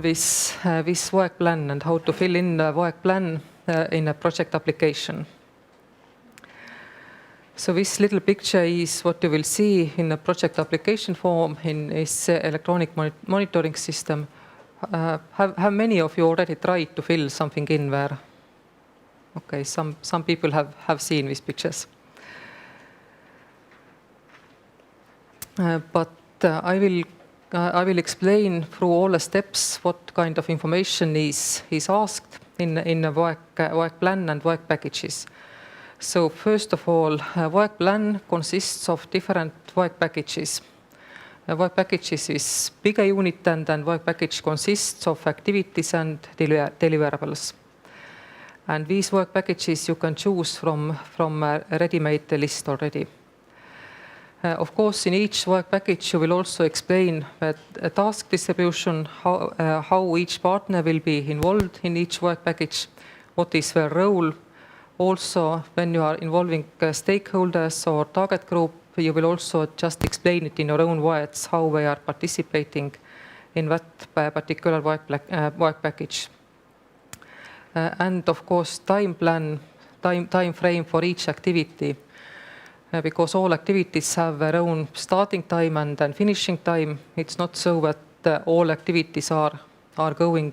done with work plan and how to fill in the work plan in a project application. So this little picture is what you will see in a project application form in this electronic monitoring system. Have many of you already tried to fill something in there? Okay, some people have seen these pictures. But I will explain through all the steps what kind of information is asked in a work plan and work packages. So first of all, a work plan consists of different work packages. Work packages is bigger unit and work package consists of activities and deliverables. And these work packages you can choose from a ready-made list already. Of course, in each work package, you will also explain that a task distribution, how each partner will be involved in each work package, what is their role. Also, when you are involving stakeholders or target group, you will also just explain it in your own words, how they are participating in that particular work package. And of course, time frame for each activity. Because all activities have their own starting time and finishing time. It's not so that all activities are going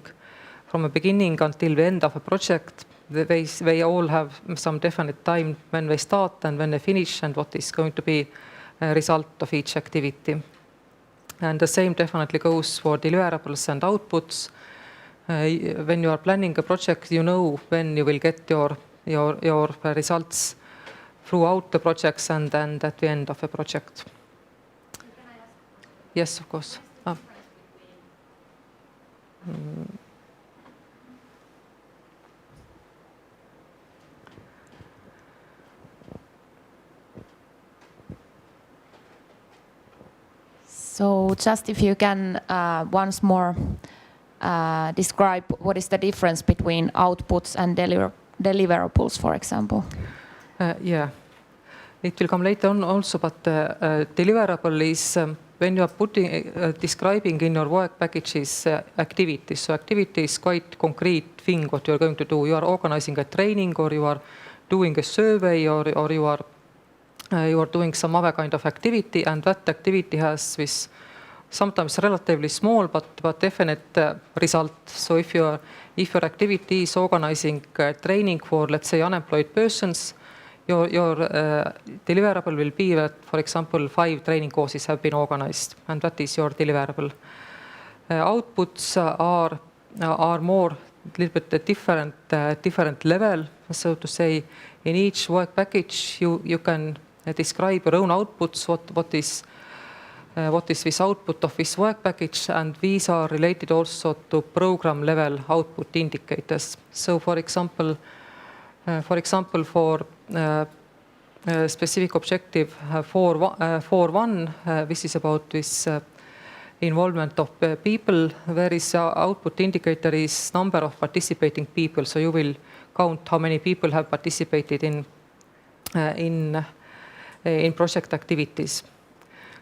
from the beginning until the end of a project. They all have some definite time when they start and when they finish and what is going to be a result of each activity. And the same definitely goes for deliverables and outputs. When you are planning a project, you know when you will get your results throughout the projects and then at the end of a project. Yes, of course. So just if you can once more describe what is the difference between outputs and deliverables, for example. Yeah, it will come later on also, but deliverable is when you are describing in your work packages activities. So activity is quite concrete thing what you are going to do. You are organizing a training or you are doing a survey or you are doing some other kind of activity, and that activity has this sometimes relatively small but definite result. So if your activity is organizing training for, let's say, unemployed persons, your deliverable will be that, for example, 5 training courses have been organized, and that is your deliverable. Outputs are more a little bit different level, so to say. In each work package, you can describe your own outputs. What is this output of this work package, and these are related also to program level output indicators. So, for example, for specific objective 4.1, this is about this involvement of people. There is output indicator is number of participating people. So you will count how many people have participated in project activities.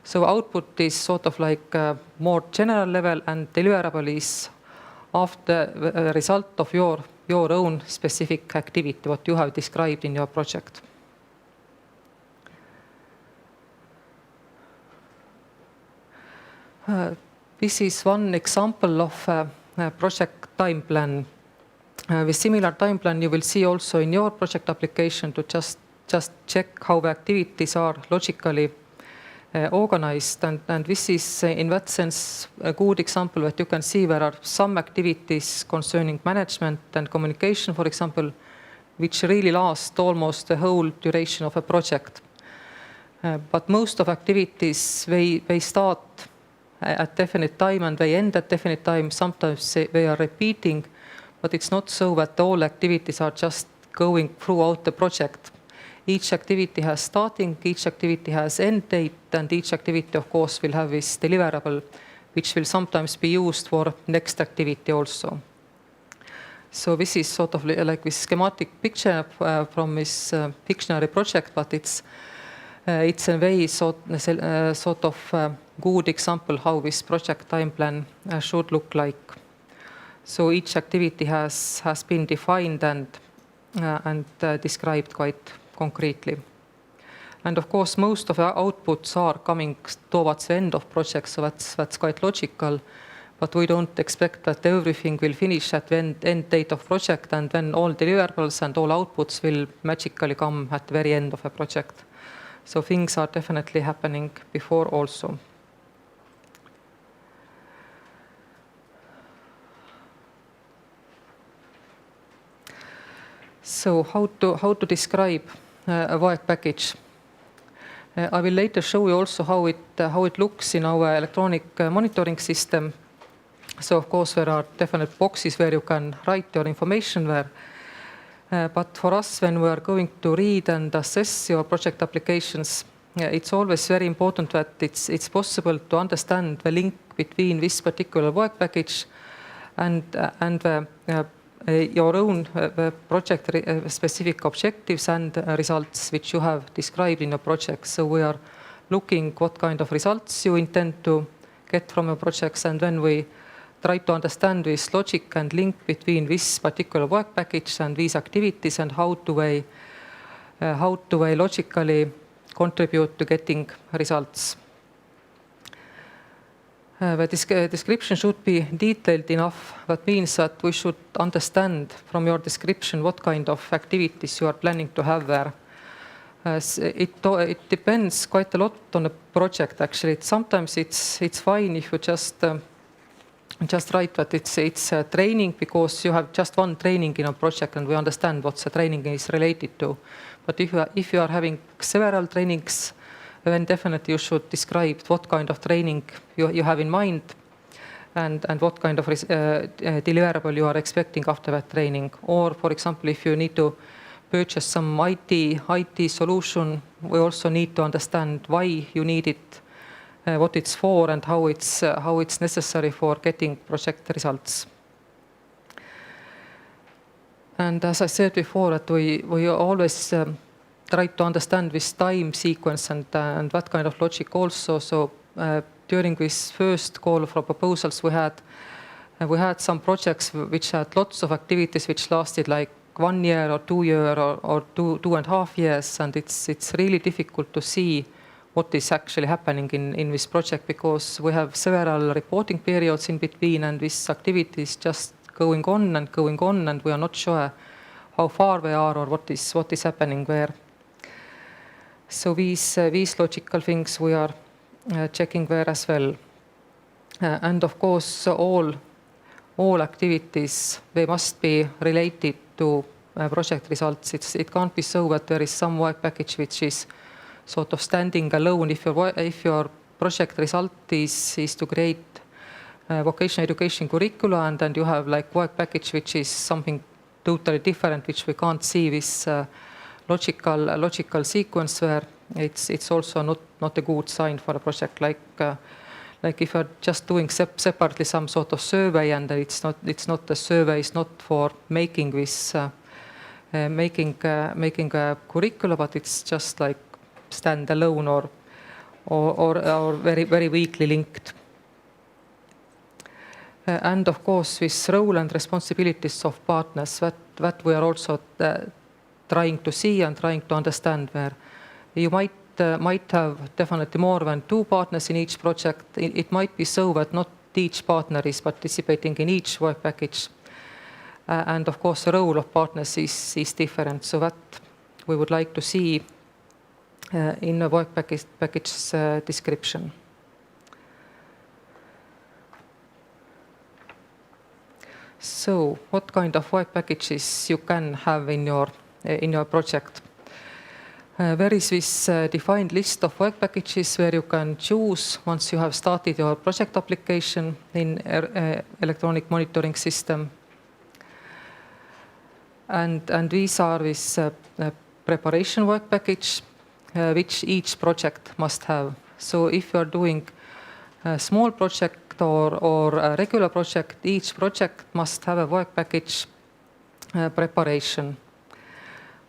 So output is sort of like more general level, and deliverable is after the result of your own specific activity, what you have described in your project. This is one example of a project time plan. With similar time plan, you will see also in your project application to just check how the activities are logically organized. And this is, in that sense, a good example that you can see there are some activities concerning management and communication, for example, which really last almost the whole duration of a project. But most of activities, they start at definite time and they end at definite time. Sometimes they are repeating, but it's not so that all activities are just going throughout the project. Each activity has starting, each activity has end date, and each activity, of course, will have this deliverable, which will sometimes be used for next activity also. So this is sort of like this schematic picture from this dictionary project, but it's a very sort of good example how this project time plan should look like. So each activity has been defined and described quite concretely. And of course, most of our outputs are coming towards the end of projects, so that's quite logical. But we don't expect that everything will finish at the end date of project, and then all deliverables and all outputs will magically come at the very end of a project. So things are definitely happening before also. So how to describe a work package? I will later show you also how it looks in our electronic monitoring system. So of course there are definite boxes where you can write your information there. But for us, when we are going to read and assess your project applications, it's always very important that it's possible to understand the link between this particular work package and your own project specific objectives and results which you have described in your project. So we are looking what kind of results you intend to get from your projects, and then we try to understand this logic and link between this particular work package and these activities, and how do we logically contribute to getting results. The description should be detailed enough. That means that we should understand from your description what kind of activities you are planning to have there. It depends quite a lot on the project, actually. Sometimes it's fine if you just write that it's a training, because you have just one training in a project and we understand what the training is related to. But if you are having several trainings, then definitely you should describe what kind of training you have in mind and what kind of deliverable you are expecting after that training. Or, for example, if you need to purchase some IT solution, we also need to understand why you need it, what it's for, and how it's necessary for getting project results. And as I said before, that we always try to understand this time sequence and that kind of logic also. So during this first call for proposals, we had some projects which had lots of activities which lasted like 1 year or 2 years or 2.5 years, and it's really difficult to see what is actually happening in this project, because we have several reporting periods in between, and this activity is just going on, and we are not sure how far we are or what is happening there. So these logical things we are checking there as well. And of course, all activities, they must be related to project results. It can't be so that there is some work package which is sort of standing alone. If your project result is to create vocational education curricula, and then you have like work package which is something totally different, which we can't see this logical sequence where it's also not a good sign for a project. Like if you're just doing separately some sort of survey, and it's not a survey, it's not for making this making a curricula, but it's just like standalone or very, very weakly linked. And of course, this role and responsibilities of partners, that we are also trying to see and trying to understand, where you might have definitely more than 2 partners in each project. It might be so that not each partner is participating in each work package. And of course, the role of partners is different. So that we would like to see in a work package description. So what kind of work packages you can have in your project? There is this defined list of work packages where you can choose once you have started your project application in electronic monitoring system. And these are this preparation work package, which each project must have. So if you are doing a small project or a regular project, each project must have a work package preparation.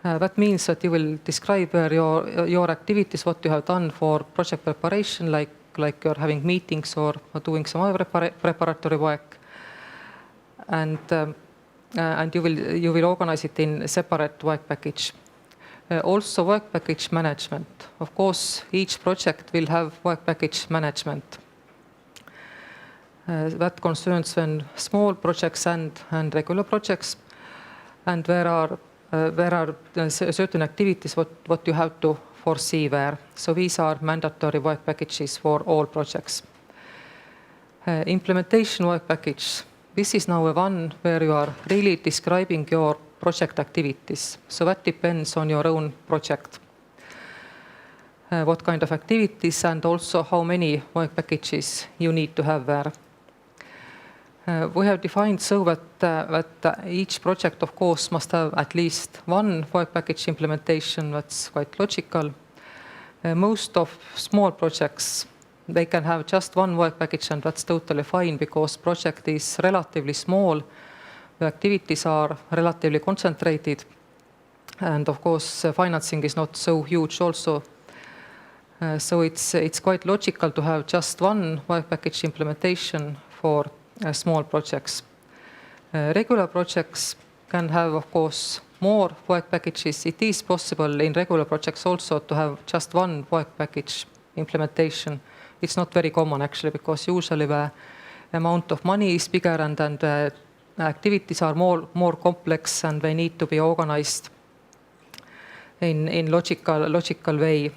That means that you will describe your activities, what you have done for project preparation, like you're having meetings or doing some other preparatory work. and you will organize it in separate work package. Also work package management. Of course, each project will have work package management. That concerns when small projects and regular projects, and there are certain activities what you have to foresee there. So these are mandatory work packages for all projects. Implementation work package. This is now a one where you are really describing your project activities. So that depends on your own project. What kind of activities and also how many work packages you need to have there. We have defined so that each project, of course, must have at least one work package implementation. That's quite logical. Most of small projects, they can have just one work package, and that's totally fine because project is relatively small. The activities are relatively concentrated, and of course financing is not so huge also. So it's quite logical to have just one work package implementation for small projects. Regular projects can have, of course, more work packages. It is possible in regular projects also to have just one work package implementation. It's not very common actually, because usually the amount of money is bigger and activities are more complex and they need to be organized in logical way.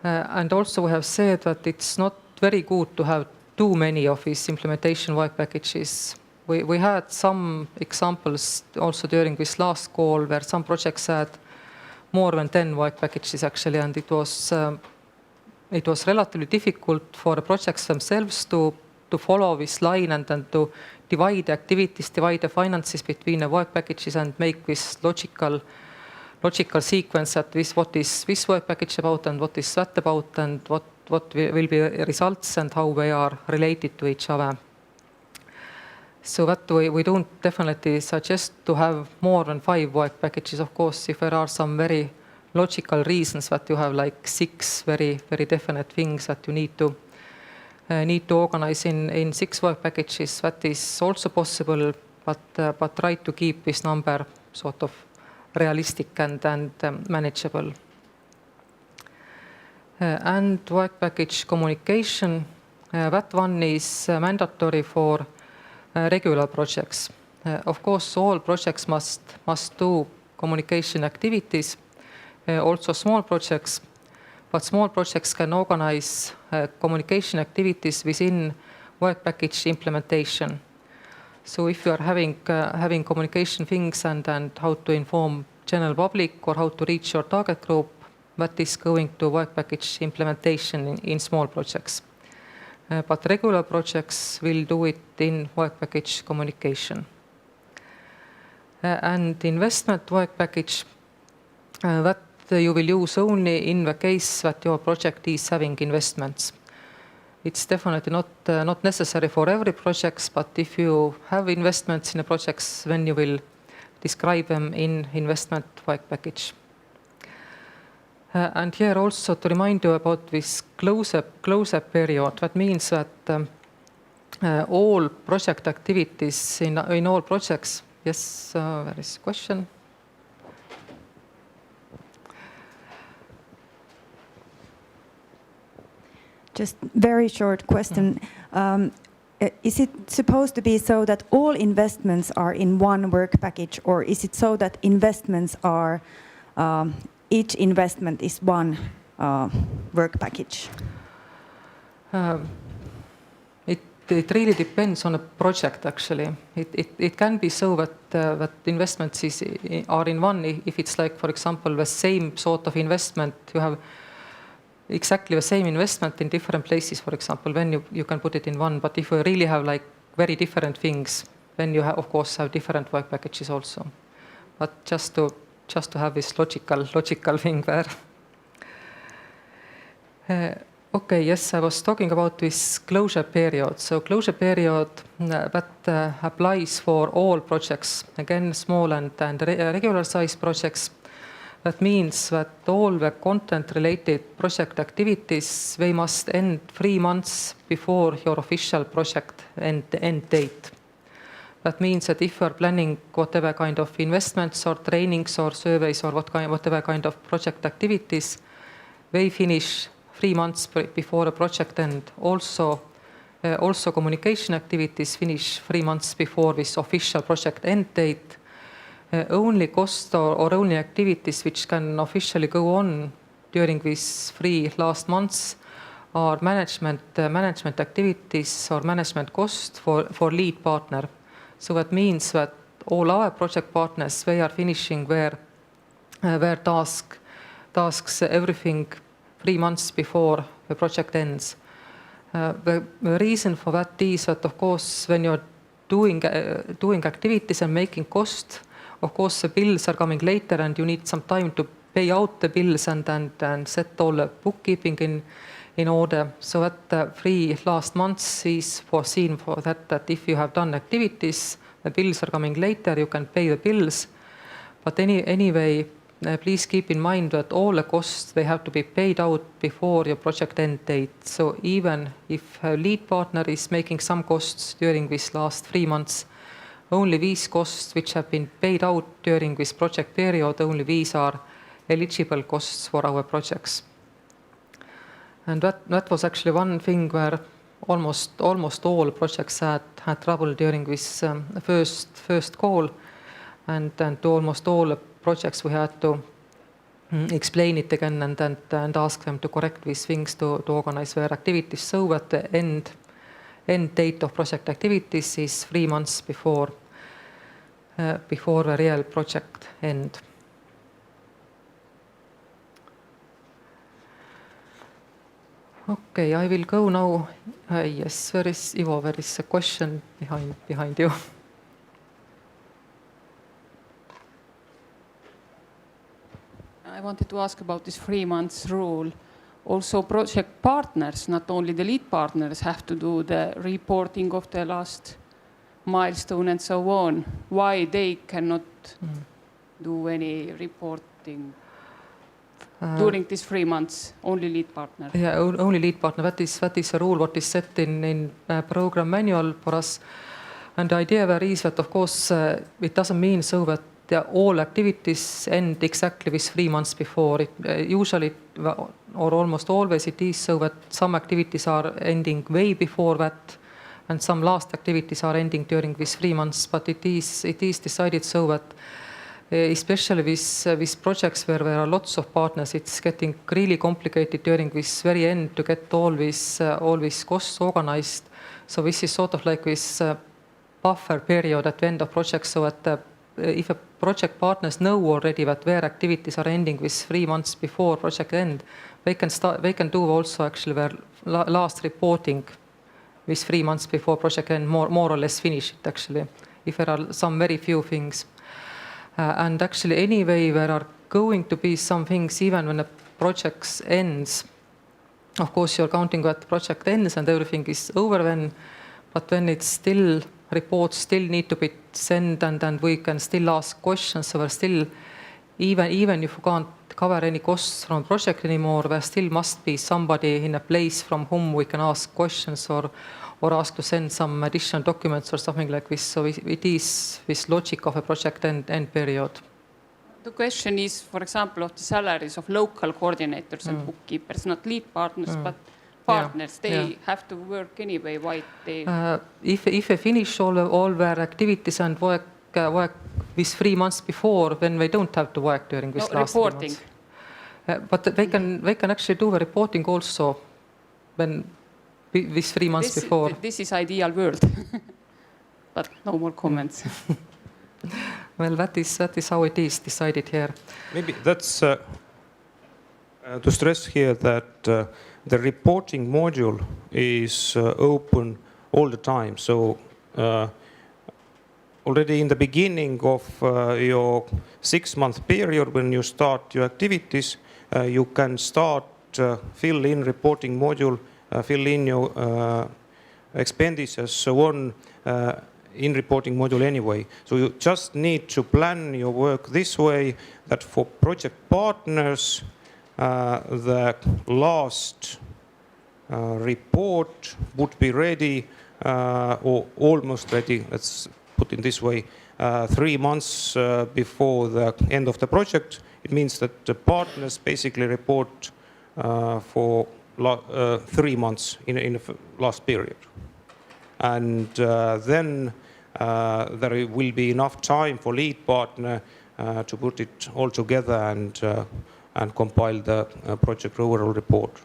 And also we have said that it's not very good to have too many of these implementation work packages. We had some examples also during this last call where some projects had more than 10 work packages actually, and it was relatively difficult for the projects themselves to follow this line and then to divide the activities, divide the finances between the work packages and make this logical sequence that what is this work package about and what is that about and what will be results and how they are related to each other. So that we don't definitely suggest to have more than 5 work packages. Of course, if there are some very logical reasons that you have like 6 very, very definite things that you need to organize in 6 work packages, that is also possible, but try to keep this number sort of realistic and manageable. And work package communication, that one is mandatory for regular projects. Of course, all projects must do communication activities, also small projects, but small projects can organize communication activities within work package implementation. So if you are having communication things and how to inform general public or how to reach your target group, that is going to work package implementation in small projects. But regular projects will do it in work package communication. And investment work package, that you will use only in the case that your project is having investments. It's definitely not necessary for every project, but if you have investments in the projects, then you will describe them in investment work package. And here also to remind you about this close-up period. That means that all project activities in all projects. Yes, there is a question. Just very short question. Is it supposed to be so that all investments are in one work package, or is it so that investments are each investment is one work package? It really depends on a project actually. It can be so that investments are in one if it's like, for example, the same sort of investment. You have exactly the same investment in different places, for example, then you can put it in one. But if you really have like very different things, then you of course have different work packages also. But just to have this logical thing there. Okay, yes, I was talking about this closure period. So closure period that applies for all projects, again, small and regular size projects. That means that all the content-related project activities, they must end 3 months before your official project end date. That means that if you are planning whatever kind of investments or trainings or surveys or whatever kind of project activities, they finish 3 months before a project end. Also communication activities finish 3 months before this official project end date. Only cost or only activities which can officially go on during these 3 last months are management activities or management cost for lead partner. So that means that all our project partners, they are finishing their tasks, everything 3 months before the project ends. The reason for that is that, of course, when you're doing activities and making cost, of course, the bills are coming later and you need some time to pay out the bills and set all the bookkeeping in order. So that the 3 last months is foreseen for that if you have done activities, the bills are coming later, you can pay the bills. But anyway, please keep in mind that all the costs, they have to be paid out before your project end date. So even if a lead partner is making some costs during this last 3 months, only these costs which have been paid out during this project period, only these are eligible costs for our projects. And that was actually one thing where almost all projects had trouble during this first call, and almost all the projects we had to explain it again and ask them to correct these things to organize their activities so that the end date of project activities is 3 months before the real project end. Okay, I will go now. Yes, there is Ivo. There is a question behind you. I wanted to ask about this 3 months rule. Also, project partners, not only the lead partners, have to do the reporting of the last milestone and so on. Why they cannot do any reporting during these 3 months? Only lead partner. Yeah, only lead partner. That is a rule what is set in program manual for us. And the idea there is that, of course, it doesn't mean so that all activities end exactly with 3 months before. Usually, or almost always, it is so that some activities are ending way before that, and some last activities are ending during these 3 months. But it is decided so that, especially with projects where there are lots of partners, it's getting really complicated during this very end to get all these costs organized. So this is sort of like this buffer period at the end of projects, so that if a project partners know already that their activities are ending with 3 months before project end, they can do also actually their last reporting with 3 months before project end, more or less finish it actually, if there are some very few things. And actually anyway, there are going to be some things even when the project ends. Of course, you're counting that the project ends and everything is over then, but when it's still, reports still need to be sent and we can still ask questions. So we're still, even if you can't cover any costs from project anymore, there still must be somebody in a place from whom we can ask questions or ask to send some additional documents or something like this. So it is this logic of a project end period. The question is, for example, of the salaries of local coordinators and bookkeepers, not lead partners, but partners. They have to work anyway. Why they? If they finish all their activities and work with 3 months before, then they don't have to work during this last reporting. 3 months. But they can actually do the reporting also when this 3 months before. This is ideal world. But no more comments. Well, that is how it is decided here. Maybe that's to stress here that the reporting module is open all the time. So already in the beginning of your 6-month period, when you start your activities, you can start fill in reporting module, fill in your expenditures, so on. in reporting module anyway. So you just need to plan your work this way that for project partners, the last report would be ready or almost ready, let's put it this way, 3 months before the end of the project. It means that the partners basically report for 3 months in the last period. And then there will be enough time for lead partner to put it all together and compile the project overall report.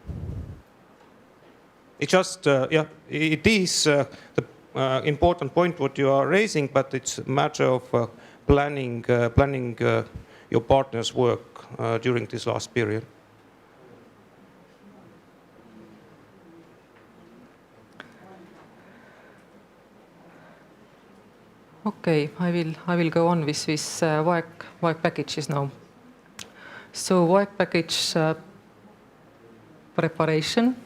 It just, it is the important point what you are raising, but it's a matter of planning your partner's work during this last period. Okay, I will go on with this work packages now. So work package preparation.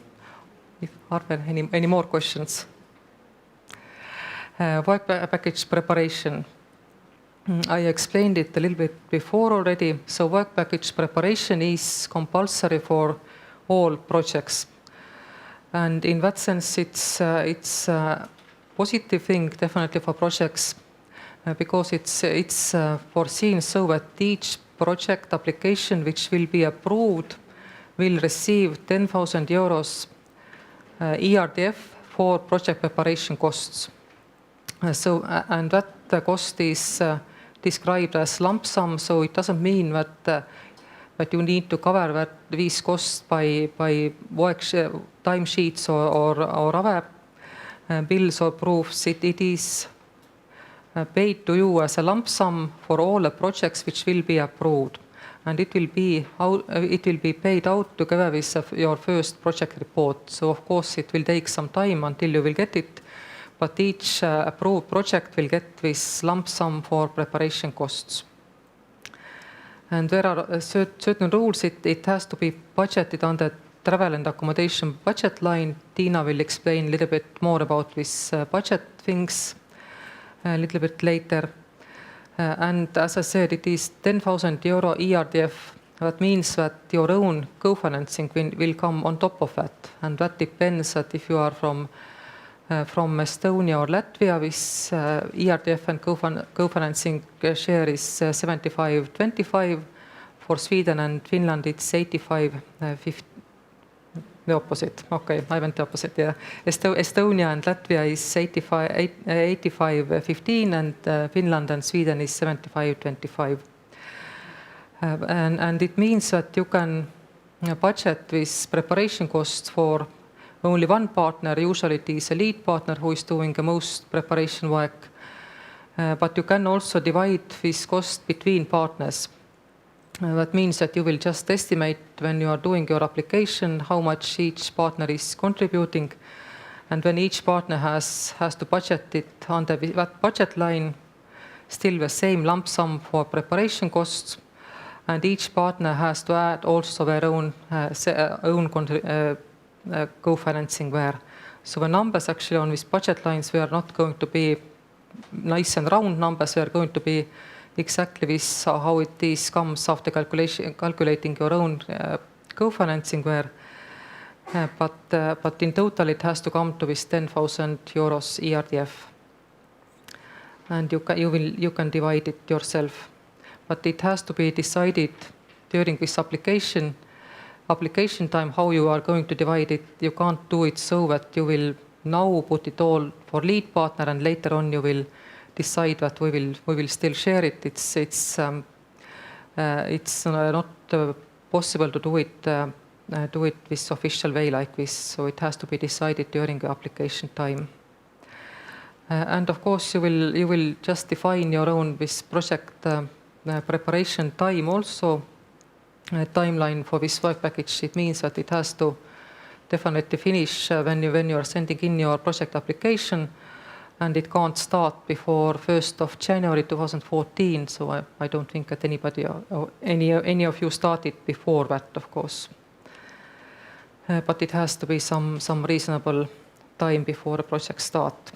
Are there any more questions? Work package preparation. I explained it a little bit before already. So work package preparation is compulsory for all projects. And in that sense, it's a positive thing definitely for projects because it's foreseen so that each project application which will be approved will receive 10,000 euros ERDF for project preparation costs. And that cost is described as lump sum, so it doesn't mean that you need to cover these costs by work timesheets or other bills or proofs. It is paid to you as a lump sum for all the projects which will be approved, and it will be paid out together with your first project report. So of course it will take some time until you will get it, but each approved project will get this lump sum for preparation costs. And there are certain rules. It has to be budgeted on the travel and accommodation budget line. Tiina will explain a little bit more about this budget things a little bit later. And as I said, it is 10,000 euro ERDF. That means that your own co-financing will come on top of that. And that depends that if you are from Estonia or Latvia, with ERDF and co-financing share is 75-25. For Sweden and Finland, it's 85-50. The opposite. Okay, I went the opposite. Yeah, Estonia and Latvia is 85-15, and Finland and Sweden is 75-25. And it means that you can budget with preparation costs for only one partner. Usually it is a lead partner who is doing the most preparation work. But you can also divide this cost between partners. That means that you will just estimate when you are doing your application how much each partner is contributing. And when each partner has to budget it on that budget line, still the same lump sum for preparation costs. And each partner has to add also their own co-financing there. So the numbers actually on these budget lines, we are not going to be nice and round numbers. We are going to be exactly this how it is comes after calculating your own co-financing there. But in total it has to come to this 10,000 euros ERDF. And you can divide it yourself. But it has to be decided during this application time how you are going to divide it. You can't do it so that you will now put it all for lead partner and later on you will decide that we will still share it. It's not possible to do it this official way like this. So it has to be decided during the application time. And of course you will just define your own this project preparation time also. Timeline for this work package. It means that it has to definitely finish when you are sending in your project application. And it can't start before 1st of January 2014, so I don't think that anybody or any of you started before that, of course. But it has to be some reasonable time before the project start.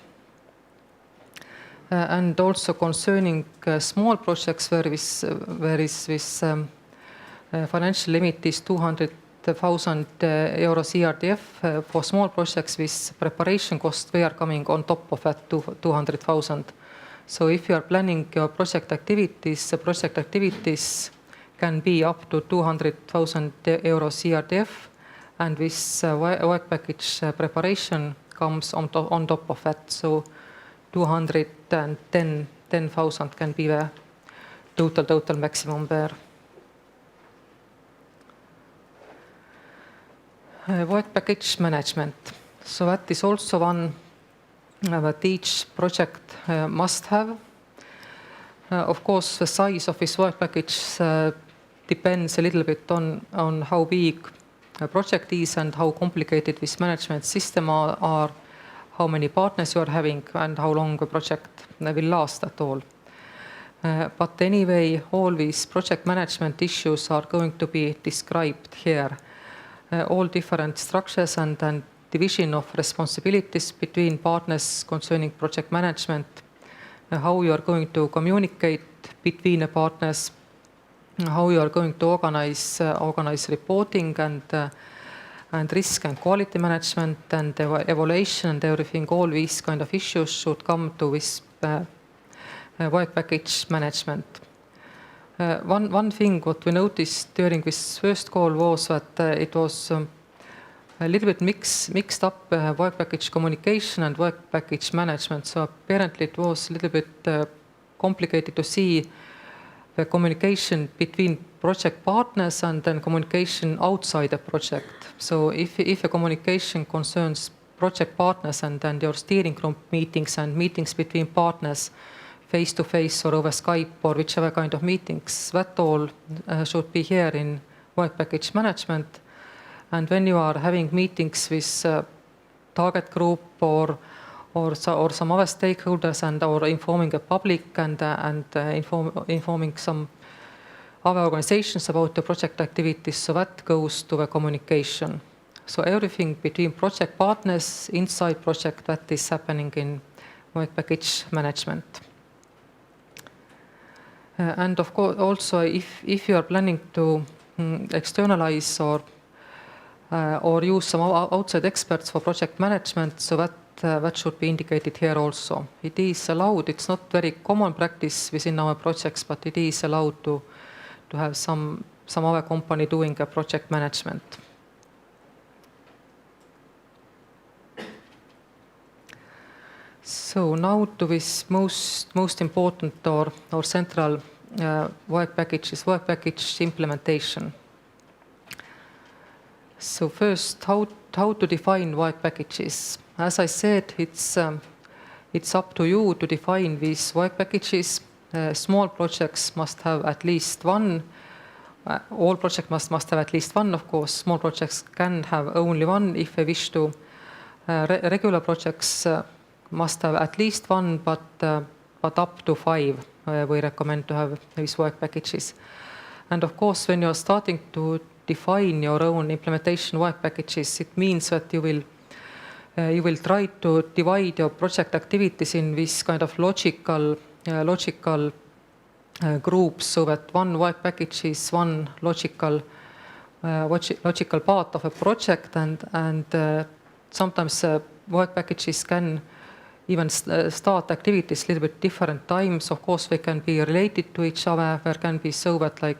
And also concerning small projects where this financial limit is 200,000 euros ERDF. For small projects with preparation cost, they are coming on top of that 200,000. So if you are planning your project activities, the project activities can be up to 200,000 euros ERDF, and this work package preparation comes on top of that. So 210,000 can be the total maximum there. Work package management. So that is also one that each project must have. Of course, the size of this work package depends a little bit on how big a project is and how complicated this management system are, how many partners you are having, and how long the project will last at all. But anyway, all these project management issues are going to be described here. All different structures and division of responsibilities between partners concerning project management, how you are going to communicate between the partners, how you are going to organize reporting and risk and quality management and evaluation and everything. All these kind of issues should come to this work package management. One thing what we noticed during this first call was that it was a little bit mixed up work package communication and work package management. So apparently it was a little bit complicated to see the communication between project partners and then communication outside the project. So if a communication concerns project partners and then your steering group meetings and meetings between partners face-to-face or over Skype or whichever kind of meetings, that all should be here in work package management. And when you are having meetings with target group or some other stakeholders or informing the public and informing some other organizations about the project activities, so that goes to the communication. So everything between project partners inside project, that is happening in work package management. And of course, also if you are planning to externalize or use some outside experts for project management, so that should be indicated here also. It is allowed. It's not very common practice within our projects, but it is allowed to have some other company doing a project management. So now to this most important or central work package implementation. So first, how to define work packages. As I said, it's up to you to define these work packages. Small projects must have at least one. All projects must have at least one, of course. Small projects can have only one if they wish to. Regular projects must have at least one, but up to 5 we recommend to have these work packages. And of course, when you're starting to define your own implementation work packages, it means that you will try to divide your project activities in this kind of logical groups, so that one work package is one logical part of a project, and sometimes work packages can even start activities a little bit different times. Of course, they can be related to each other. There can be so that like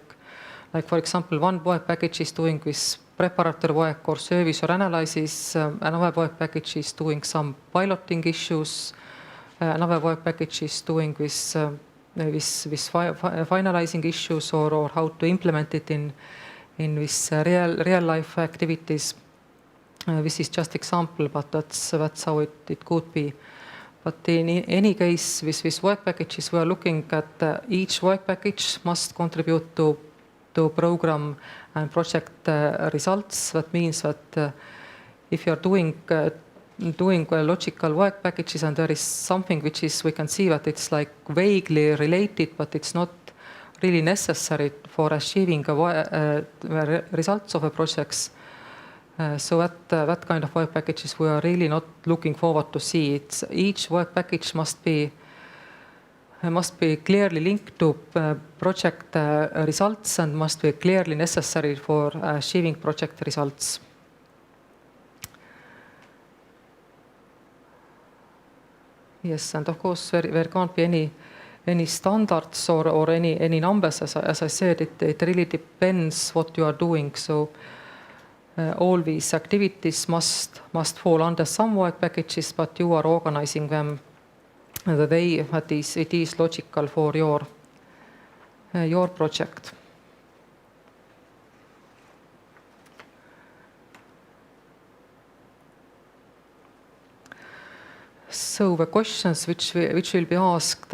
for example, one work package is doing with preparatory work or service or analysis. Another work package is doing some piloting issues. Another work package is doing with finalizing issues or how to implement it in this real life activities. This is just example, but that's how it could be. But in any case, with these work packages, we are looking at each work package must contribute to program and project results. That means that if you are doing logical work packages and there is something which is, we can see that it's like vaguely related, but it's not really necessary for achieving the results of a projects. So that kind of work packages we are really not looking forward to see. Each work package must be must be clearly linked to project results and must be clearly necessary for achieving project results. Yes, and of course there can't be any standards or any numbers. As I said, it really depends what you are doing. So all these activities must fall under some work packages, but you are organizing them the way that it is logical for your project. So the questions which will be asked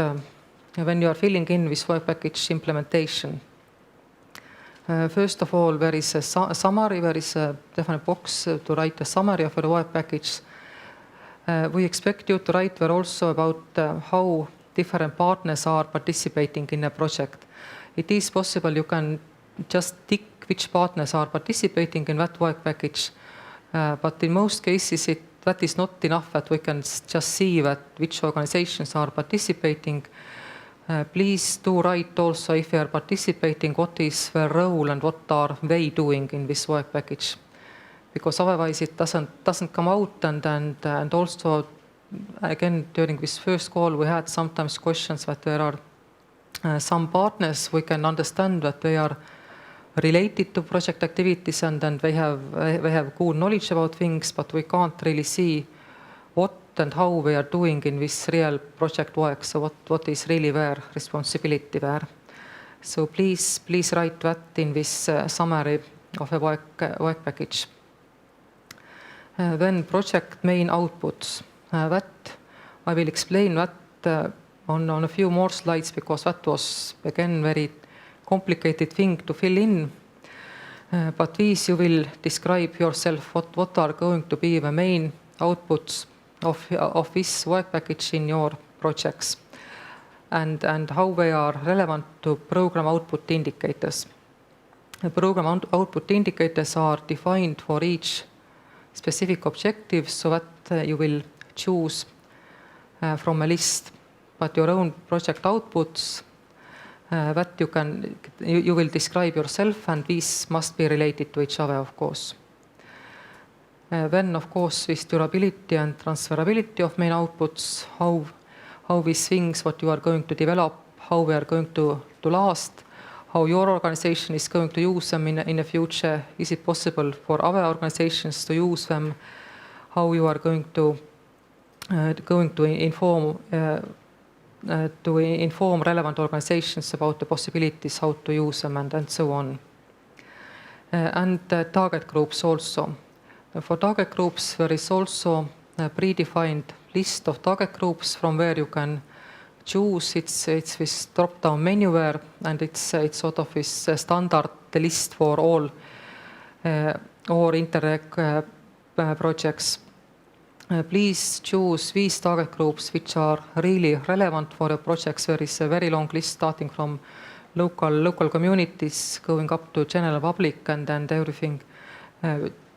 when you are filling in this work package implementation. First of all, there is a summary. There is a definite box to write a summary of the work package. We expect you to write there also about how different partners are participating in a project. It is possible you can just tick which partners are participating in that work package, but in most cases that is not enough that we can just see that which organizations are participating. Please do write also if they are participating, what is their role and what are they doing in this work package. Because otherwise it doesn't come out, and also again during this first call we had sometimes questions that there are some partners we can understand that they are related to project activities and they have good knowledge about things, but we can't really see what and how they are doing in this real project work. So what is really their responsibility there. So please write that in this summary of a work package. Then project main outputs. That I will explain that on a few more slides, because that was again very complicated thing to fill in. But these you will describe yourself what are going to be the main outputs of this work package in your projects and how they are relevant to program output indicators. The program output indicators are defined for each specific objective so that you will choose from a list, but your own project outputs that you will describe yourself, and these must be related to each other, of course. Then, of course, with durability and transferability of main outputs, how these things, what you are going to develop, how they are going to last, how your organization is going to use them in the future. Is it possible for other organizations to use them? How you are going to inform relevant organizations about the possibilities, how to use them, and so on. And target groups also. For target groups, there is also a predefined list of target groups from where you can choose. It's this drop-down menu there, and it's sort of this standard list for all Interreg projects. Please choose these target groups which are really relevant for your projects. There is a very long list starting from local communities going up to general public and everything.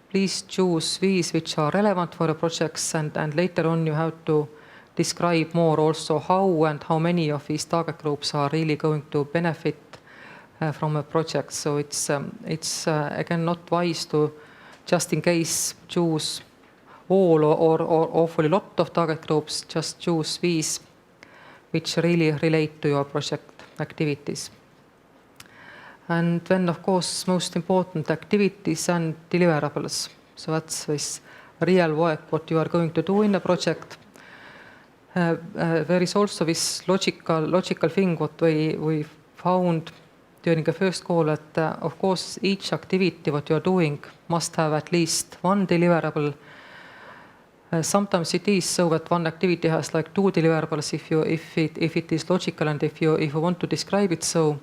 Please choose these which are relevant for your projects, and later on you have to describe more also how many of these target groups are really going to benefit from a project. So it's again not wise to just in case choose all or awfully lot of target groups. Just choose these which really relate to your project activities. And then, of course, most important, activities and deliverables. So that's this real work, what you are going to do in a project. There is also this logical thing what we found during the first call, that of course each activity what you are doing must have at least one deliverable. Sometimes it is so that one activity has like two deliverables if it is logical and if you want to describe it so.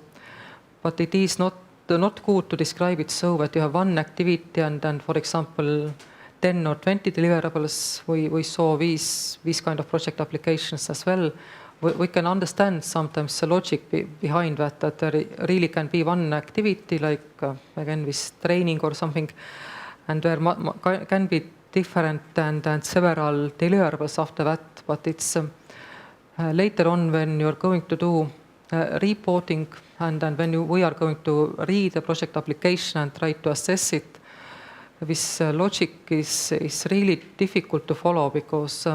But it is not good to describe it so that you have one activity and for example 10 or 20 deliverables. We saw these kind of project applications as well. We can understand sometimes the logic behind that there really can be one activity like again with training or something, and there can be different and several deliverables after that. But it's Later on, when you're going to do reporting and when we are going to read the project application and try to assess it, this logic is really difficult to follow because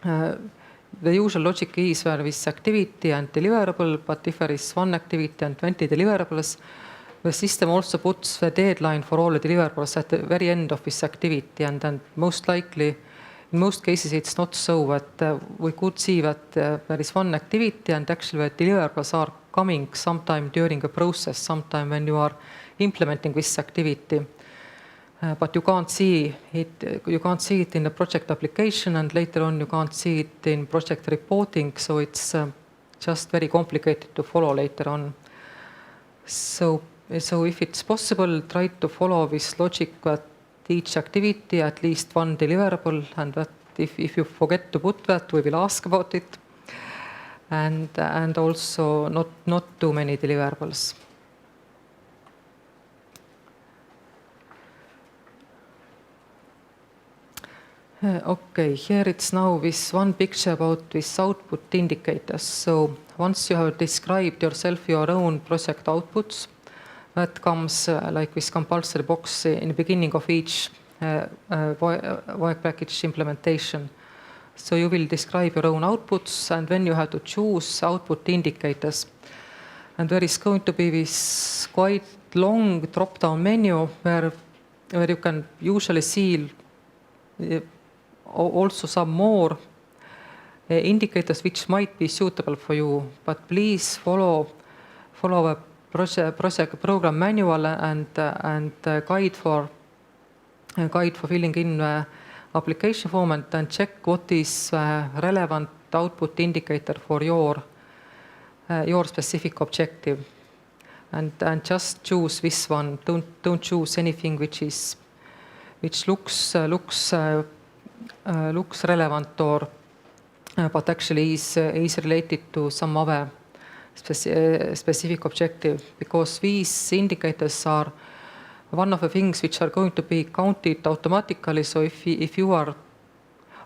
the usual logic is where this activity and deliverable, but if there is one activity and 20 deliverables, the system also puts the deadline for all the deliverables at the very end of this activity, and most likely, in most cases, it's not so that we could see that there is one activity and actually the deliverables are coming sometime during the process, sometime when you are implementing this activity. But you can't see it. You can't see it in the project application, and later on you can't see it in project reporting. So it's just very complicated to follow later on. So if it's possible, try to follow this logic that each activity at least one deliverable, and that if you forget to put that, we will ask about it, and also not too many deliverables. Okay, here it's now this one picture about this output indicators. So once you have described yourself your own project outputs, that comes like this compulsory box in the beginning of each work package implementation. So you will describe your own outputs, and then you have to choose output indicators. And there is going to be this quite long drop-down menu where you can usually see also some more indicators which might be suitable for you, but please follow a project program manual and guide for filling in application form, and check what is relevant output indicator for your specific objective, and just choose this one. Don't choose anything which looks relevant or but actually is related to some other specific objective, because these indicators are one of the things which are going to be counted automatically. So if you are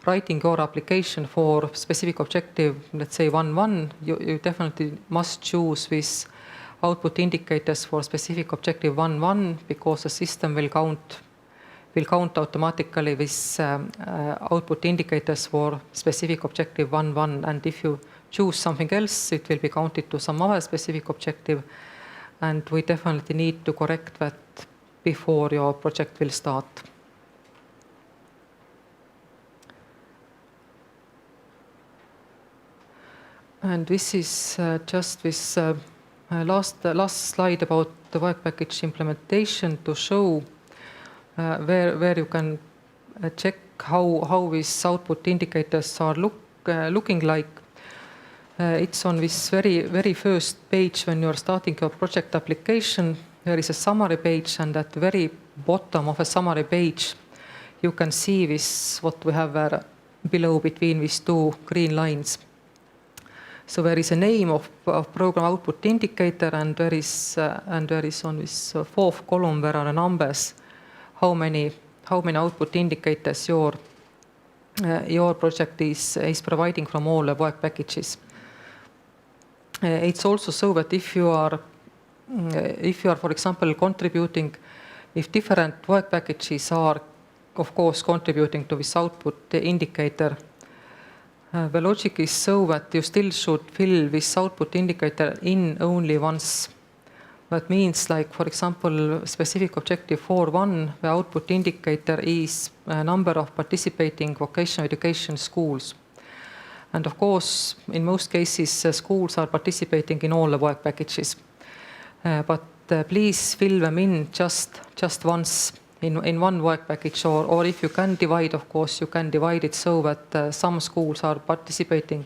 writing your application for specific objective, let's say 1.1, you definitely must choose these output indicators for specific objective 1.1, because the system will count automatically with output indicators for specific objective 1.1, and if you choose something else, it will be counted to some other specific objective, and we definitely need to correct that before your project will start. And this is just this last slide about the work package implementation to show where you can check how these output indicators are looking like. It's on this very first page when you're starting your project application. There is a summary page, and at the very bottom of a summary page, you can see this, what we have below between these two green lines. So there is a name of program output indicator, and there is on this fourth column there are the numbers, how many output indicators your project is providing from all the work packages. It's also so that if you are, for example, contributing, if different work packages are, of course, contributing to this output indicator, the logic is so that you still should fill this output indicator in only once. That means, like, for example, specific objective 4.1, the output indicator is a number of participating vocational education schools. And of course, in most cases, schools are participating in all the work packages. But please fill them in just once in one work package, or if you can divide, of course, you can divide it so that some schools are participating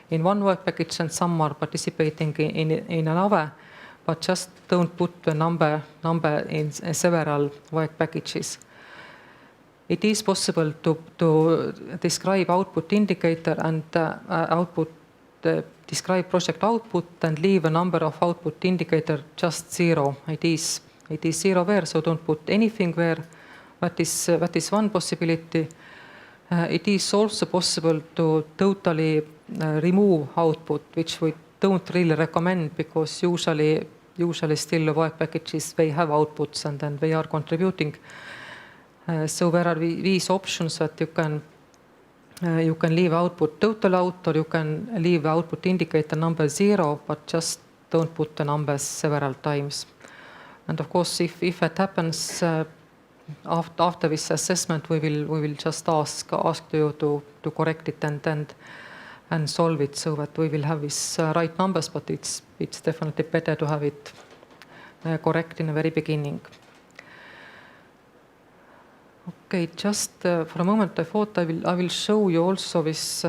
in one work package and some are participating in another, but just don't put the number in several work packages. It is possible to describe output indicator and describe project output and leave a number of output indicator just 0. It is 0 there, so don't put anything there. That is one possibility. It is also possible to totally remove output, which we don't really recommend, because usually still work packages, they have outputs and then they are contributing. So there are these options that you can leave output total out, or you can leave output indicator number 0, but just don't put the numbers several times. And of course, if that happens after this assessment, we will just ask you to correct it and solve it, so that we will have these right numbers, but it's definitely better to have it correct in the very beginning. Okay, just for a moment, I thought I will show you also this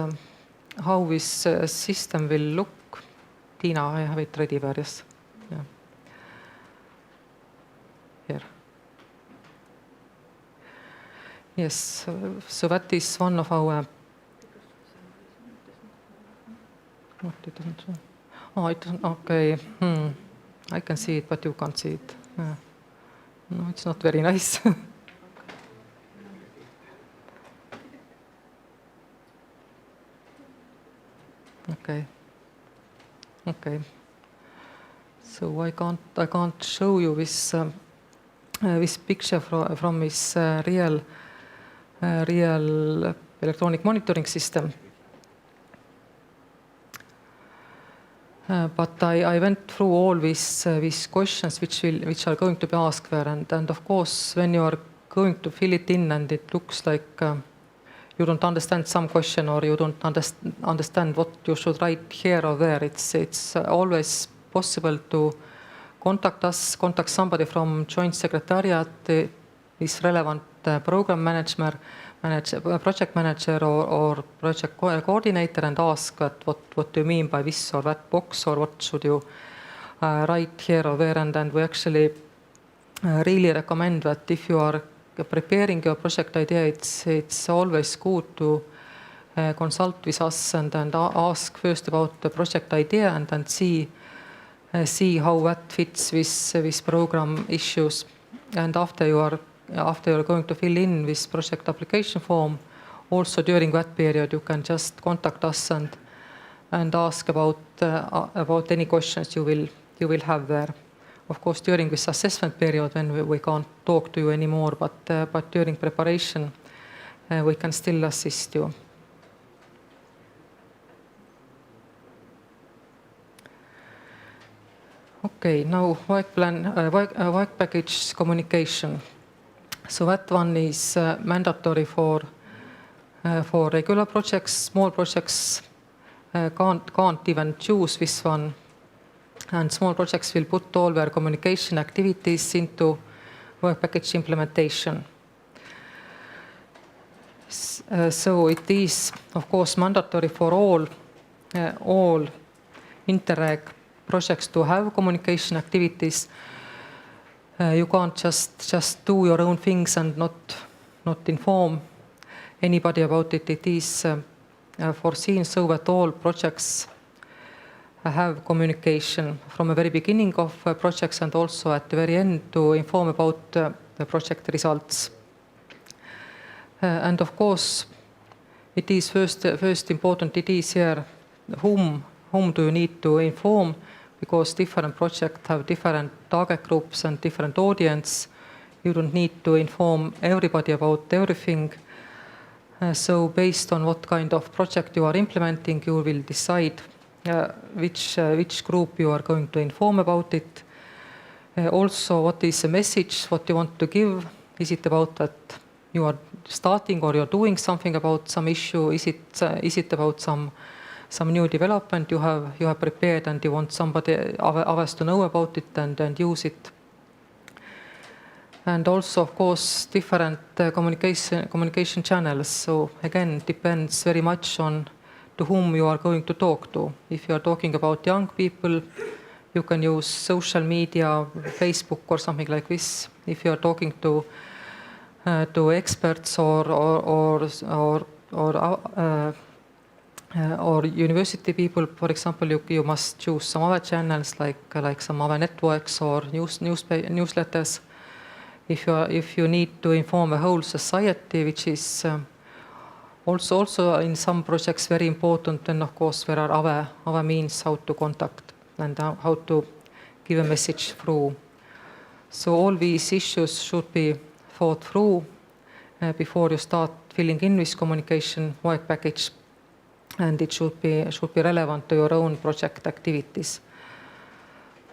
how this system will look. Tina, I have it ready there, yes. Yeah. Here. Yes, so that is one of our. What, it doesn't show? Oh, it doesn't. Okay. I can see it, but you can't see it. Yeah. No, it's not very nice. Okay. So I can't show you this this picture from this real electronic monitoring system. But I went through all these questions which are going to be asked there, and of course when you are going to fill it in and it looks like you don't understand some question, or you don't understand what you should write here or there, it's always possible to contact somebody from Joint Secretariat, this relevant program manager, project manager, or project coordinator, and ask what do you mean by this or that box, or what should you write here or there. And we actually really recommend that if you are preparing your project idea, it's always good to consult with us and ask first about the project idea, and then see how that fits with program issues. And after you're going to fill in this project application form, also during that period you can just contact us and ask about any questions you will have there. Of course, during this assessment period, when we can't talk to you anymore, but during preparation, we can still assist you. Okay, now work package communication. So that one is mandatory for regular projects. Small projects can't even choose this one. And small projects will put all their communication activities into work package implementation. So it is, of course, mandatory for all Interreg projects to have communication activities. You can't just do your own things and not inform anybody about it. It is foreseen so that all projects have communication from the very beginning of projects and also at the very end to inform about the project results. And of course, it is first important. It is here whom do you need to inform, because different projects have different target groups and different audience. You don't need to inform everybody about everything. So based on what kind of project you are implementing, you will decide which group you are going to inform about it. Also, what is the message, what you want to give? Is it about that you are starting or you're doing something about some issue? Is it about some new development you have prepared and you want somebody others to know about it and use it? And also, of course, different communication channels. So again, depends very much on to whom you are going to talk to. If you are talking about young people, you can use social media, Facebook or something like this. If you are talking to experts or university people, for example, you must choose some other channels like some other networks or newsletters. If you need to inform a whole society, which is Also in some projects very important, then of course there are other means how to contact and how to give a message through. So all these issues should be thought through before you start filling in this communication work package, and it should be relevant to your own project activities.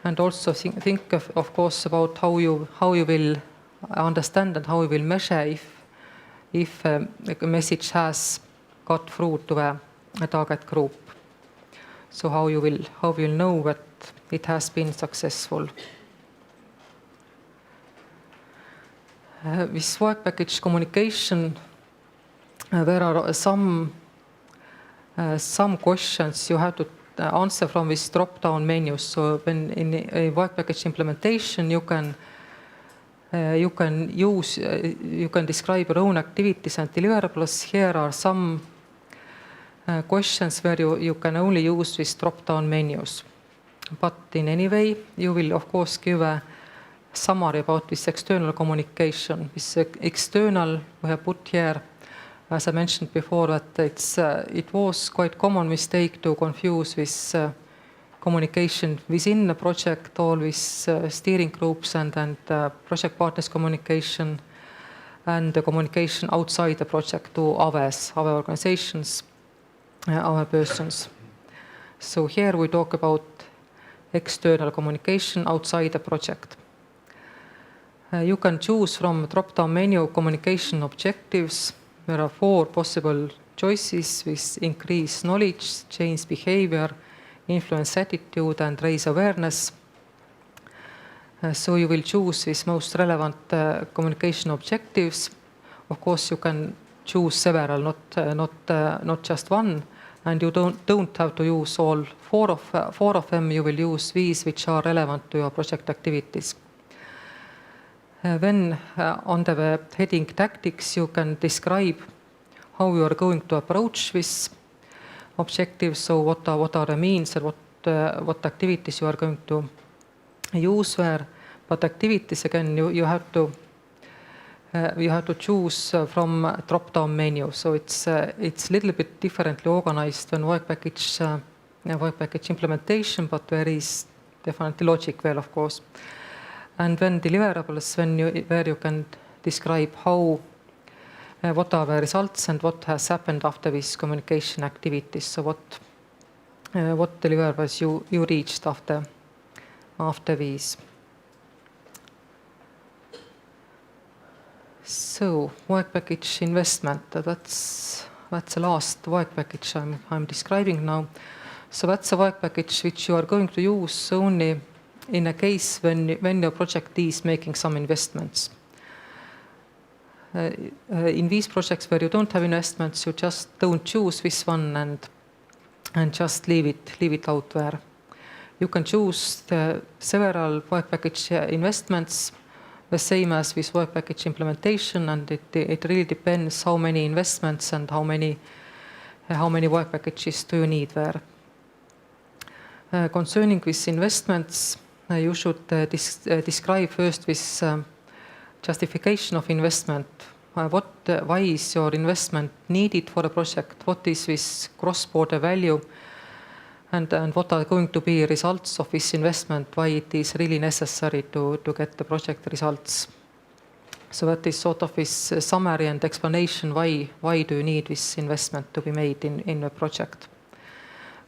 And also think of course about how you will understand and how you will measure if a message has got through to a target group. So how you will know that it has been successful. With work package communication, there are some questions you have to answer from this drop-down menu. So when in a work package implementation, you can describe your own activities and deliverables. Here are some questions where you can only use these drop-down menus. But in any way, you will of course give a summary about this external communication. This external we have put here, as I mentioned before, that it was quite common mistake to confuse with communication within the project, all with steering groups and project partners communication, and the communication outside the project to others, other organizations, other persons. So here we talk about external communication outside the project. You can choose from drop-down menu communication objectives. There are 4 possible choices with increase knowledge, change behavior, influence attitude, and raise awareness. So you will choose these most relevant communication objectives. Of course, you can choose several, not just one, and you don't have to use all 4 of them. You will use these which are relevant to your project activities. Then under the heading tactics, you can describe how you are going to approach this objective. So what are the means and what activities you are going to use where. But activities, again, you have to choose from drop-down menu. So it's a little bit differently organized than work package implementation, but there is definitely logic there, of course. And then deliverables, where you can describe what are the results and what has happened after these communication activities. So what deliverables you reached after these. So work package investment, that's the last work package I'm describing now. So that's a work package which you are going to use only in a case when your project is making some investments. In these projects where you don't have investments, you just don't choose this one and just leave it out there. You can choose the several work package investments, the same as with work package implementation, and it really depends how many investments and how many work packages do you need there. Concerning with investments, you should describe first this justification of investment. Why is your investment needed for a project? What is this cross-border value? And what are going to be results of this investment? Why it is really necessary to get the project results? So that is sort of this summary and explanation why do you need this investment to be made in a project.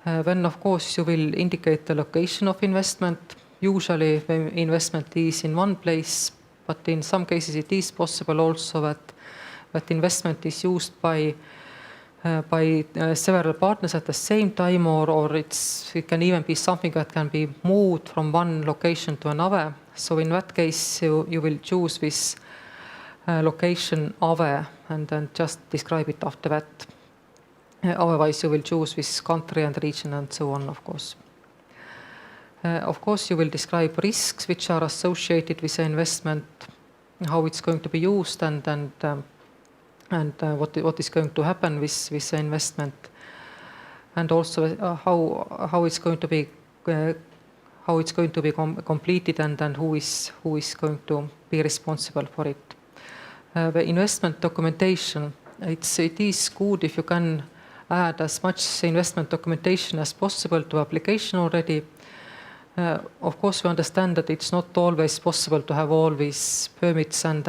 Then of course you will indicate the location of investment. Usually the investment is in one place, but in some cases it is possible also that investment is used by several partners at the same time, or it can even be something that can be moved from one location to another. So in that case you will choose this location other and then just describe it after that. Otherwise you will choose this country and region and so on, of course. Of course, you will describe risks which are associated with the investment, how it's going to be used, and what is going to happen with the investment, and also how it's going to be completed, and who is going to be responsible for it. The investment documentation, it is good if you can add as much investment documentation as possible to application already. Of course, we understand that it's not always possible to have all these permits and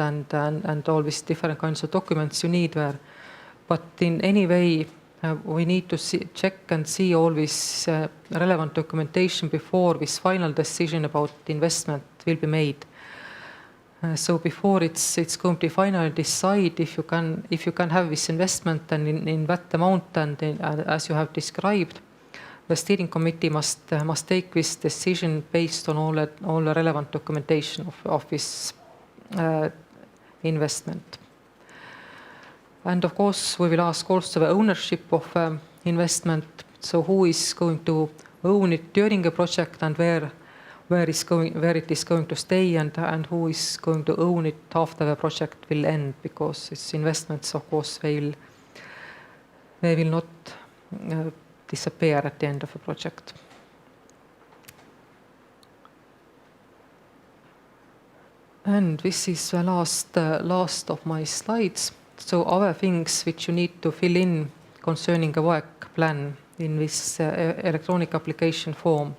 all these different kinds of documents you need there. But in any way, we need to check and see all this relevant documentation before this final decision about investment will be made. So before it's going to be finally decide if you can have this investment and in that amount and as you have described, the steering committee must take this decision based on all the relevant documentation of this investment. And of course, we will ask also the ownership of investment. So who is going to own it during a project and where it is going to stay and who is going to own it after the project will end, because it's investments, of course, they will not disappear at the end of a project. And this is the last of my slides. So other things which you need to fill in concerning a work plan in this electronic application form.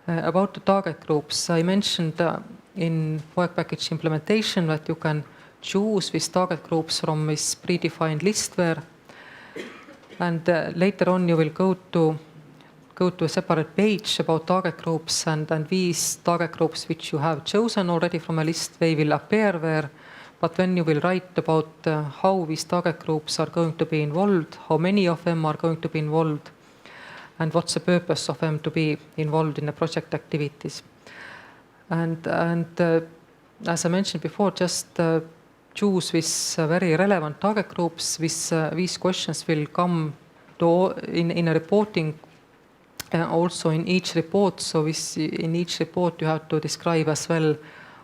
About the target groups, I mentioned in work package implementation that you can choose these target groups from this predefined list there. And later on you will go to a separate page about target groups, and these target groups which you have chosen already from a list, they will appear there. But then you will write about how these target groups are going to be involved, how many of them are going to be involved, and what's the purpose of them to be involved in the project activities. And as I mentioned before, just choose these very relevant target groups. These questions will come in a reporting, also in each report. So in each report you have to describe as well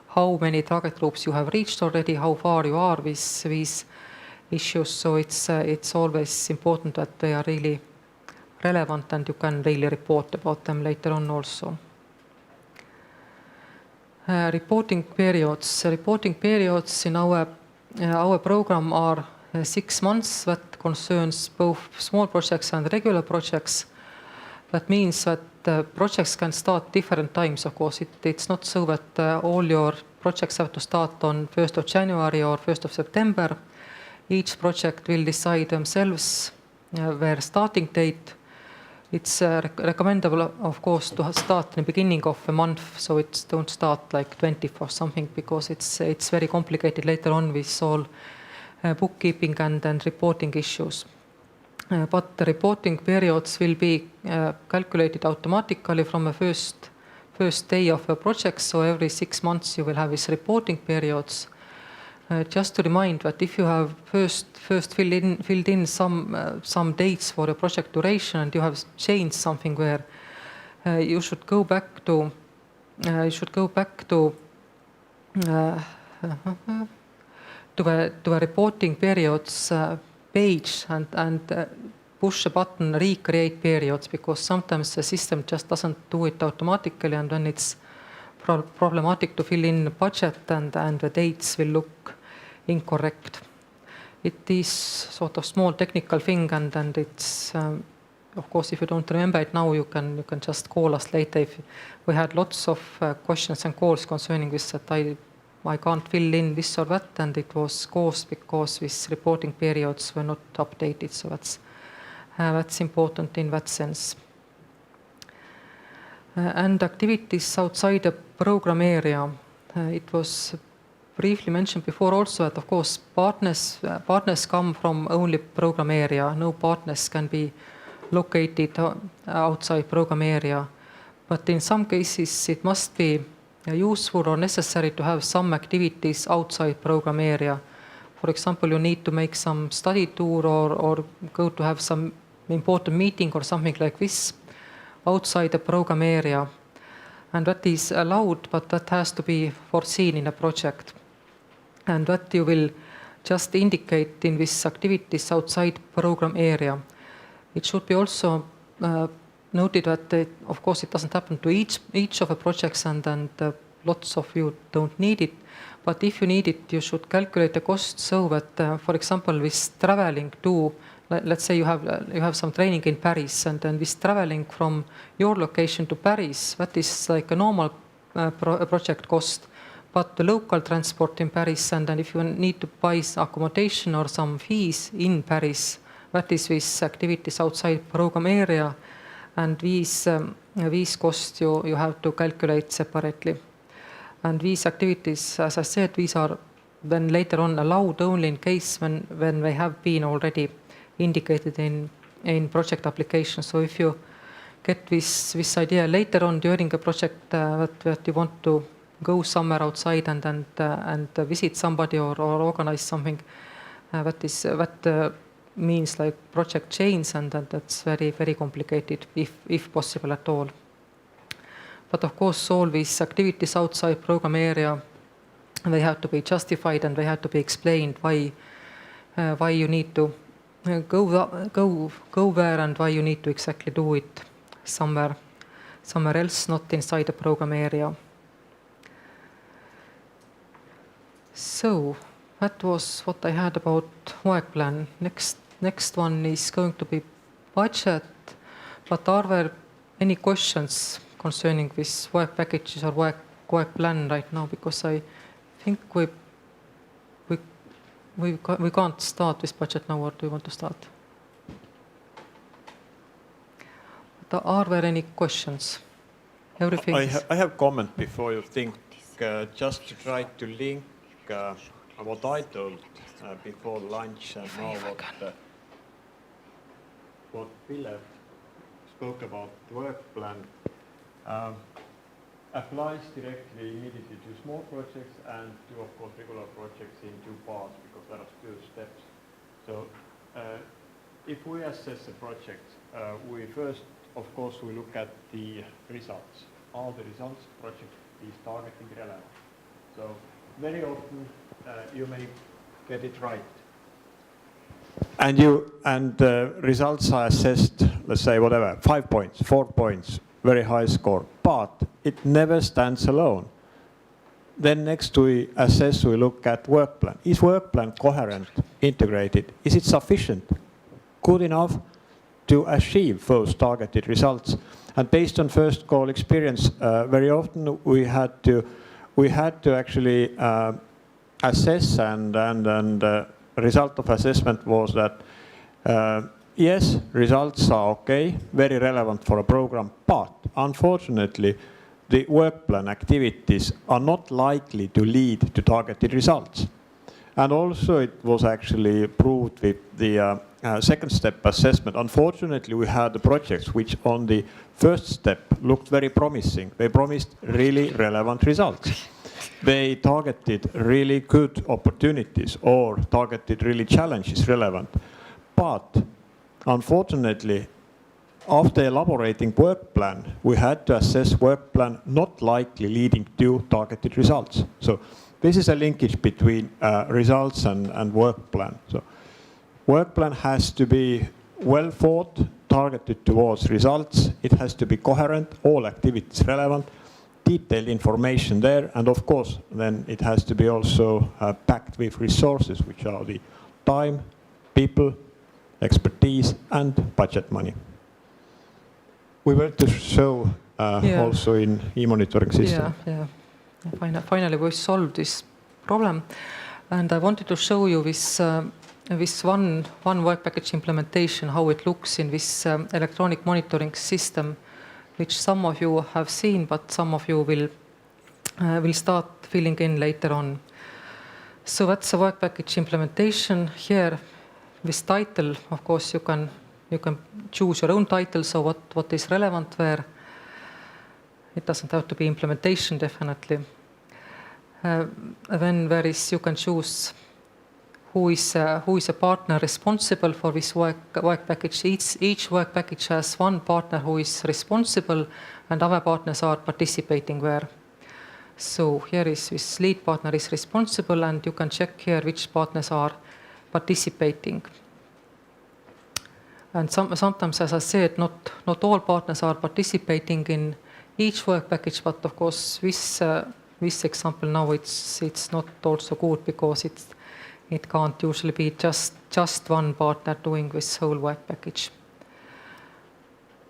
how many target groups you have reached already, how far you are with these issues. So it's always important that they are really relevant and you can really report about them later on also. Reporting periods. Reporting periods in our program are 6 months. That concerns both small projects and regular projects. That means that projects can start different times, of course. It's not so that all your projects have to start on 1st of January or 1st of September. Each project will decide themselves their starting date. It's recommendable, of course, to start in the beginning of a month, so don't start like 20th or something, because it's very complicated later on with all bookkeeping and reporting issues. But the reporting periods will be calculated automatically from the first day of a project. So every 6 months you will have these reporting periods. Just to remind that if you have first filled in some dates for the project duration and you have changed something where you should go back to the reporting periods page and push a button recreate periods, because sometimes the system just doesn't do it automatically, and then it's problematic to fill in the budget and the dates will look incorrect. It is sort of small technical thing, and it's of course, if you don't remember it now, you can just call us later. If we had lots of questions and calls concerning this, that I can't fill in this or that, and it was caused because these reporting periods were not updated. So that's important in that sense. And activities outside the program area. It was briefly mentioned before also that, of course, partners come from only program area. No partners can be located outside program area. But in some cases, it must be useful or necessary to have some activities outside program area. For example, you need to make some study tour or go to have some important meeting or something like this outside the program area. And that is allowed, but that has to be foreseen in a project. And that you will just indicate in these activities outside program area. It should be also noted that, of course, it doesn't happen to each of the projects, and lots of you don't need it. But if you need it, you should calculate the cost so that, for example, with traveling to, let's say you have some training in Paris, and then with traveling from your location to Paris, that is like a normal project cost. But the local transport in Paris, and then if you need to buy accommodation or some fees in Paris, that is with activities outside program area, and these costs you have to calculate separately. And these activities, as I said, these are then later on allowed only in case when they have been already indicated in project application. So if you get this idea later on during a project that you want to go somewhere outside and visit somebody or organize something, that means like project change, and that's very, very complicated if possible at all. But of course, all these activities outside program area, they have to be justified and they have to be explained why you need to go there and why you need to exactly do it somewhere else, not inside the program area. So that was what I had about work plan. Next one is going to be budget. But are there any questions concerning this work packages or work plan right now? Because I think we can't start with budget now, or do you want to start? But are there any questions? Everything. I have comment before you think. Just to try to link what I told before lunch and now what Pille spoke about work plan applies directly immediately to small projects and to, of course, regular projects in two parts, because there are two steps. So if we assess a project, we first, of course, we look at the results. Are the results project is targeting relevant? So very often you may get it right. And results are assessed, let's say, whatever, 5 points, 4 points, very high score, but it never stands alone. Then next we assess, we look at work plan. Is work plan coherent, integrated? Is it sufficient, good enough to achieve those targeted results? And based on first call experience, very often we had to actually assess, and result of assessment was that yes, results are okay, very relevant for a program, but unfortunately the work plan activities are not likely to lead to targeted results. And also it was actually proved with the second step assessment. Unfortunately, we had the projects which on the first step looked very promising. They promised really relevant results. They targeted really good opportunities or targeted really challenges relevant. But unfortunately, after elaborating work plan, we had to assess work plan not likely leading to targeted results. So this is a linkage between results and work plan. So work plan has to be well thought, targeted towards results. It has to be coherent, all activities relevant, detailed information there, and of course then it has to be also packed with resources, which are the time, people, expertise, and budget money. We were to show also in e-monitoring system. Yeah. Finally we solved this problem, and I wanted to show you this one work package implementation, how it looks in this electronic monitoring system, which some of you have seen, but some of you will start filling in later on. So that's a work package implementation. Here, this title, of course, you can choose your own title. So what is relevant there? It doesn't have to be implementation, definitely. Then you can choose who is a partner responsible for this work package. Each work package has one partner who is responsible, and other partners are participating there. So here is this lead partner is responsible, and you can check here which partners are participating. And sometimes, as I said, not all partners are participating in each work package, but of course this this example now it's not also good because it can't usually be just one partner doing this whole work package.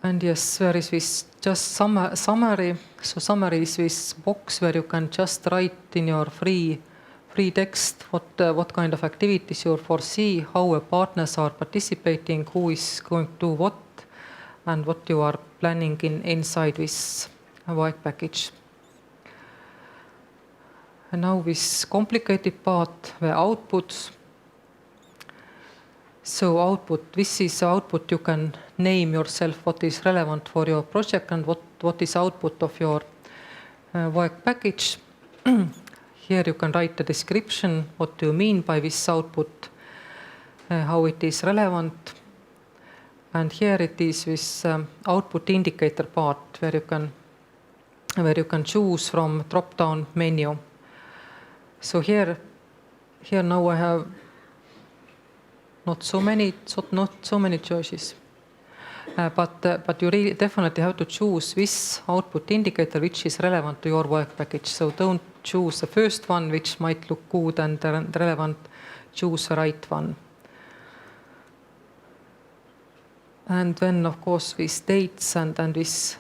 And yes, there is this just summary. So summary is this box where you can just write in your free text what kind of activities you foresee, how the partners are participating, who is going to do what, and what you are planning inside this work package. And now this complicated part, the outputs. So output, this is output you can name yourself what is relevant for your project and what is output of your work package. Here you can write the description, what do you mean by this output, how it is relevant. And here it is this output indicator part where you can choose from drop-down menu. So here now I have not so many choices, but you really definitely have to choose this output indicator which is relevant to your work package. So don't choose the first one which might look good and relevant. Choose the right one. And then of course these dates and this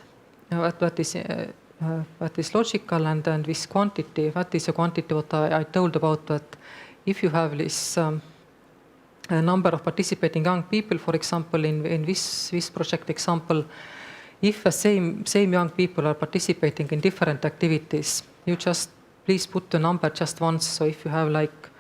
that is logical, and then this quantity. That is a quantity what I told about, that if you have this a number of participating young people, for example, in this project example, if the same young people are participating in different activities, you just please put the number just once. So if you have like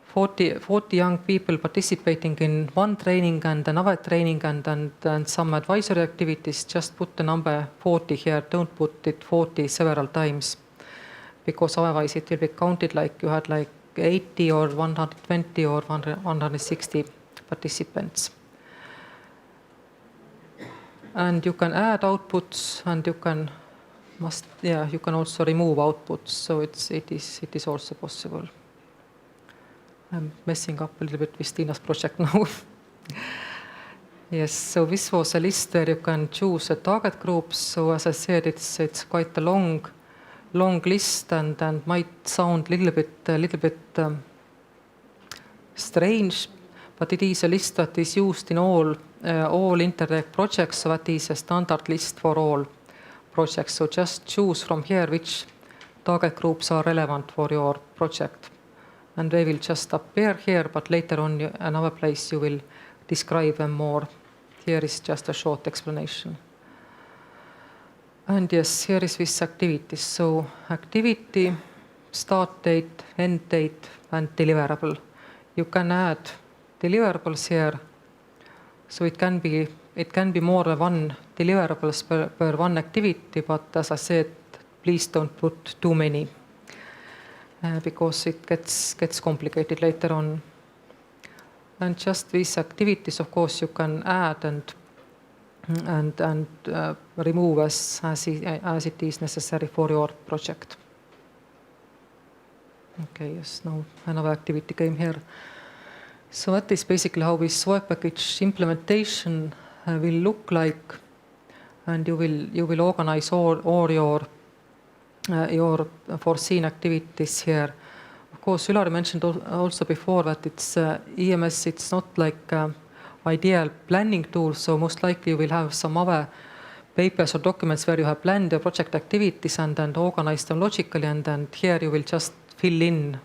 40 young people participating in one training and another training and some advisory activities, just put the number 40 here. Don't put it 40 several times, because otherwise it will be counted like you had like 80 or 120 or 160 participants. And you can add outputs, and you can also remove outputs. So it is also possible. I'm messing up a little bit with Tina's project now. Yes, so this was a list where you can choose a target groups. So as I said, it's quite a long list and might sound a little bit strange, but it is a list that is used in all Interreg projects. So that is a standard list for all projects. So just choose from here which target groups are relevant for your project. And they will just appear here, but later on another place you will describe them more. Here is just a short explanation. And yes, here is this activities. So activity, start date, end date, and deliverable. You can add deliverables here. So it can be more than one deliverables per one activity, but as I said, please don't put too many. Because it gets complicated later on. And just these activities, of course, you can add and remove as it is necessary for your project. Okay, yes, now another activity came here. So that is basically how this work package implementation will look like, and you will organize all your foreseen activities here. Of course, Üllar mentioned also before that it's EMS, it's not like ideal planning tool, so most likely you will have some other papers or documents where you have planned your project activities and organized them logically, and here you will just fill in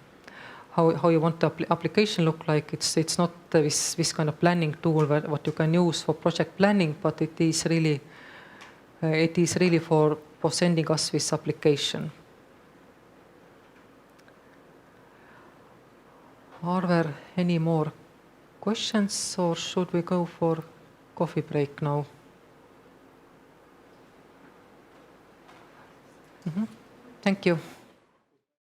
how you want the application look like. It's not this kind of planning tool what you can use for project planning, but it is really for sending us this application. Are there any more questions, or should we go for coffee break now? Thank you.